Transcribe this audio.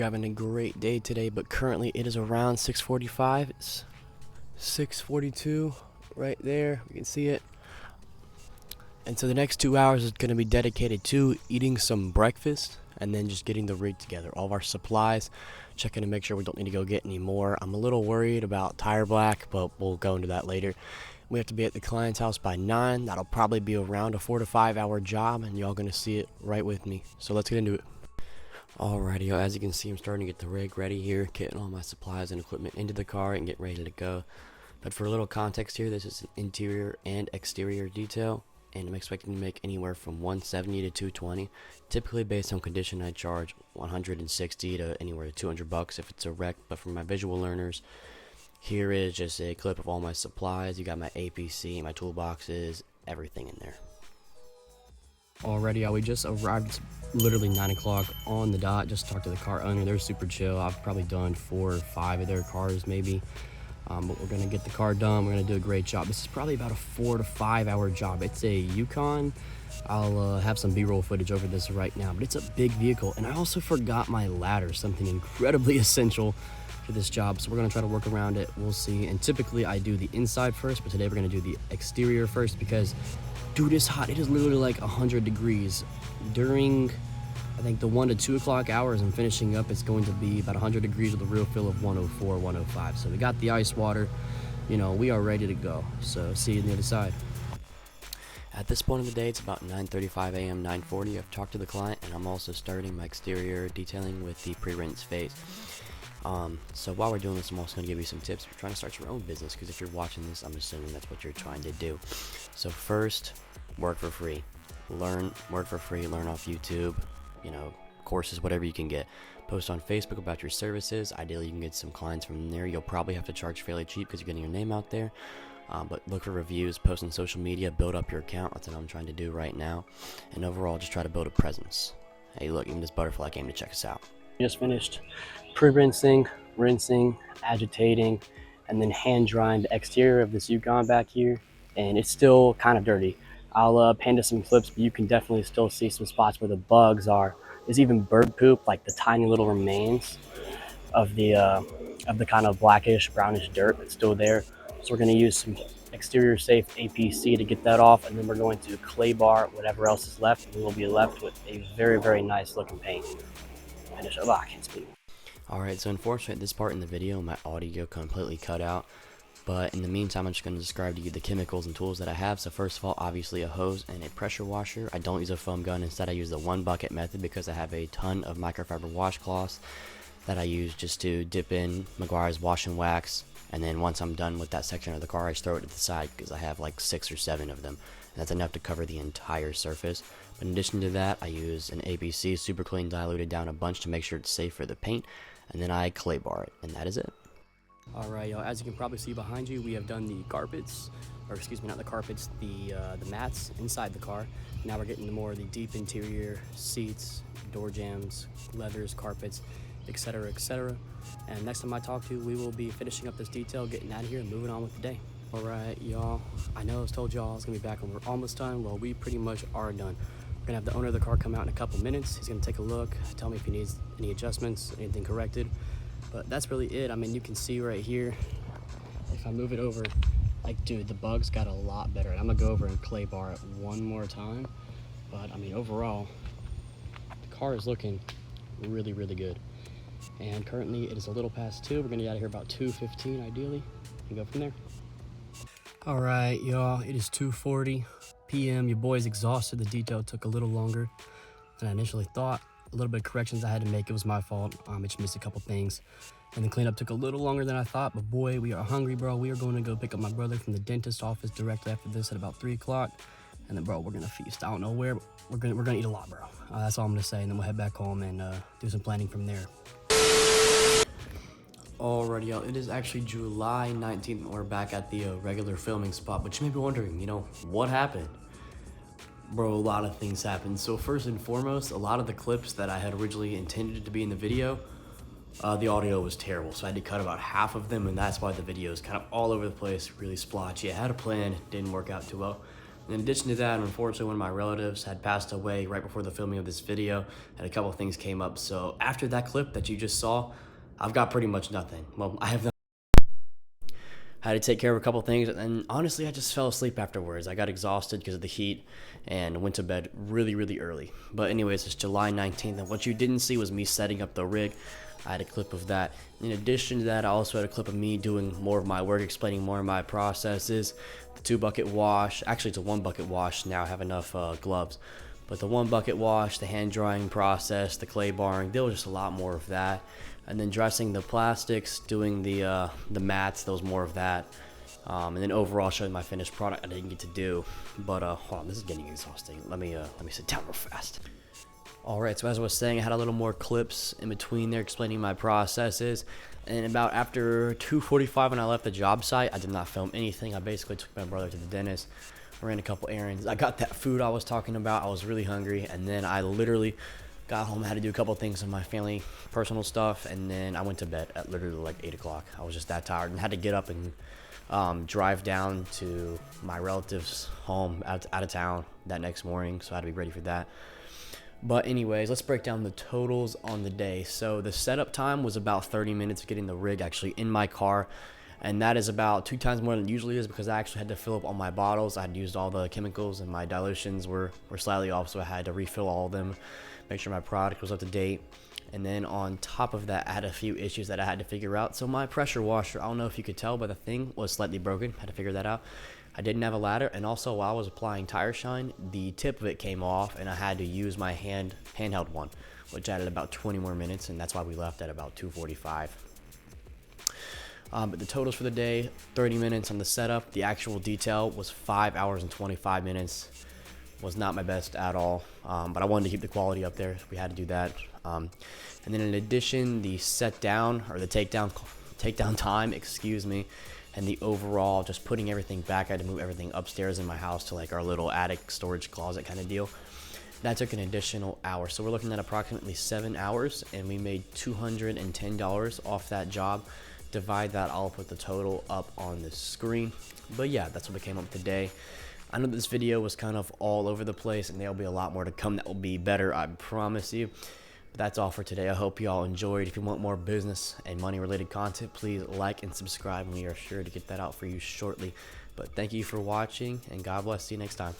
you're having a great day today, but currently it is around 6:45. It's 6:42 right there. You can see it. And so the next 2 hours is going to be dedicated to eating some breakfast and then just getting the rig together. All of our supplies, checking to make sure we don't need to go get any more. I'm a little worried about tire black, but we'll go into that later. We have to be at the client's house by 9. That'll probably be around a 4 to 5 hour job, and y'all going to see it right with me. So let's get into it. Alrighty, y'all, as you can see, I'm starting to get the rig ready here, getting all my supplies and equipment into the car and get ready to go. But for a little context here, this is an interior and exterior detail, and I'm expecting to make anywhere from 170 to 220. Typically, based on condition, I charge 160 to anywhere to 200 bucks if it's a wreck. But for my visual learners, here is just a clip of all my supplies. You got my APC, my toolboxes, everything in there. Already, we just arrived. It's literally 9 o'clock on the dot. Just talked to the car owner. They're super chill. I've probably done 4 or 5 of their cars maybe. But we're going to get the car done. We're going to do a great job. This is probably about a 4 to 5 hour job. It's a Yukon. I'll have some B-roll footage over this right now. But it's a big vehicle. And I also forgot my ladder, something incredibly essential for this job. So we're going to try to work around it. We'll see. And typically I do the inside first, but today we're going to do the exterior first because, dude, it's hot. It is literally like 100 degrees. During, I think, the 1 to 2 o'clock hours and finishing up, it's going to be about 100 degrees with a real feel of 104, 105. So we got the ice water. You know, we are ready to go. So see you on the other side. At this point in the day, it's about 9:35 a.m., 9:40. I've talked to the client, and I'm also starting my exterior detailing with the pre-rinse phase. So while we're doing this, I'm also going to give you some tips for trying to start your own business, because if you're watching this, I'm assuming that's what you're trying to do. So first, work for free. Work for free, learn off YouTube, you know, courses, whatever you can get. Post on Facebook about your services. Ideally, you can get some clients from there. You'll probably have to charge fairly cheap because you're getting your name out there. But look for reviews, post on social media, build up your account. That's what I'm trying to do right now. And overall, just try to build a presence. Hey, look, even this butterfly came to check us out. Just finished pre-rinsing, rinsing, agitating, and then hand drying the exterior of this Yukon back here. And it's still kind of dirty. I'll pin to some clips, but you can definitely still see some spots where the bugs are. There's even bird poop, like the tiny little remains of the kind of blackish, brownish dirt that's still there. So we're going to use some exterior safe APC to get that off, and then we're going to clay bar whatever else is left, and we'll be left with a very, very nice looking paint. Finish it. Oh, I can't speak. Alright, so unfortunately at this part in the video, my audio completely cut out. But in the meantime, I'm just going to describe to you the chemicals and tools that I have. So first of all, obviously a hose and a pressure washer. I don't use a foam gun. Instead, I use the 1 bucket method because I have a ton of microfiber washcloths that I use just to dip in Meguiar's wash and wax. And then once I'm done with that section of the car, I just throw it to the side because I have like 6 or 7 of them. And that's enough to cover the entire surface. But in addition to that, I use an ABC super clean diluted down a bunch to make sure it's safe for the paint. And then I clay bar it, and that is it. Alright, y'all, as you can probably see behind you, we have done the carpets, or excuse me, not the carpets, the mats inside the car. Now we're getting to more of the deep interior seats, door jambs, leathers, carpets, etc., etc. And next time I talk to you, we will be finishing up this detail, getting out of here, and moving on with the day. Alright, y'all, I know I told y'all I was going to be back when we're almost done. Well, we pretty much are done. We're going to have the owner of the car come out in a couple minutes. He's going to take a look, tell me if he needs any adjustments, anything corrected. But that's really it. I mean, you can see right here, if I move it over, like, dude, the bugs got a lot better. I'm going to go over and clay bar it one more time. But, I mean, overall, the car is looking really, really good. And currently, it is a little past 2. We're going to get out of here about 2:15, ideally, and go from there. All right, y'all, it is 2:40 p.m. Your boy's exhausted. The detail took a little longer than I initially thought. A little bit of corrections I had to make. It was my fault. I just missed a couple things. And the cleanup took a little longer than I thought, but boy, we are hungry, bro. We are going to go pick up my brother from the dentist office directly after this at about 3 o'clock. And then, bro, we're going to feast. I don't know where, but we're gonna eat a lot, bro. That's all I'm going to say. And then we'll head back home and do some planning from there. Alrighty, y'all, it is actually July 19th, and we're back at the regular filming spot. But you may be wondering, you know, what happened? Bro, a lot of things happened. So first and foremost, a lot of the clips that I had originally intended to be in the video, the audio was terrible. So I had to cut about half of them, and that's why the video is kind of all over the place, really splotchy. I had a plan, didn't work out too well. In addition to that, unfortunately, one of my relatives had passed away right before the filming of this video, and a couple things came up. So after that clip that you just saw, I've got pretty much nothing. Well, I have had to take care of a couple things, and honestly, I just fell asleep afterwards. I got exhausted because of the heat and went to bed really, really early. But anyways, it's July 19th, and what you didn't see was me setting up the rig. I had a clip of that. In addition to that, I also had a clip of me doing more of my work, explaining more of my processes. The 2-bucket wash, actually it's a 1-bucket wash now, I have enough gloves. But the 1-bucket wash, the hand drying process, the clay barring, there was just a lot more of that. And then dressing the plastics, doing the mats, there was more of that. And then overall showing my finished product I didn't get to do. But hold on, this is getting exhausting. Let me sit down real fast. Alright, so as I was saying, I had a little more clips in between there explaining my processes. And about after 2:45 when I left the job site, I did not film anything. I basically took my brother to the dentist, ran a couple errands. I got that food I was talking about. I was really hungry, and then I literally got home, had to do a couple things with my family, personal stuff, and then I went to bed at literally like 8 o'clock. I was just that tired and had to get up and drive down to my relative's home out of town that next morning, so I had to be ready for that. But anyways, let's break down the totals on the day. So the setup time was about 30 minutes getting the rig actually in my car. And that is about 2 times more than it usually is because I actually had to fill up all my bottles. I had used all the chemicals and my dilutions were slightly off, so I had to refill all of them, make sure my product was up to date. And then on top of that, I had a few issues that I had to figure out. So my pressure washer, I don't know if you could tell, but the thing was slightly broken. I had to figure that out. I didn't have a ladder, and also while I was applying tire shine, the tip of it came off, and I had to use my handheld one, which added about 20 more minutes, and that's why we left at about 2:45. But the totals for the day: 30 minutes on the setup. The actual detail was 5 hours and 25 minutes. Was not my best at all, but I wanted to keep the quality up there. So we had to do that. And then in addition, the set down or the takedown time, excuse me, and the overall just putting everything back. I had to move everything upstairs in my house to like our little attic storage closet kind of deal. That took an additional hour. So we're looking at approximately 7 hours, and we made $210 off that job. Divide that, I'll put the total up on the screen. But yeah, that's what we came up with today. I know this video was kind of all over the place, and there'll be a lot more to come that will be better, I promise you. But that's all for today. I hope you all enjoyed. If you want more business and money related content, please like and subscribe, and we are sure to get that out for you shortly. But thank you for watching, and God bless. See you next time.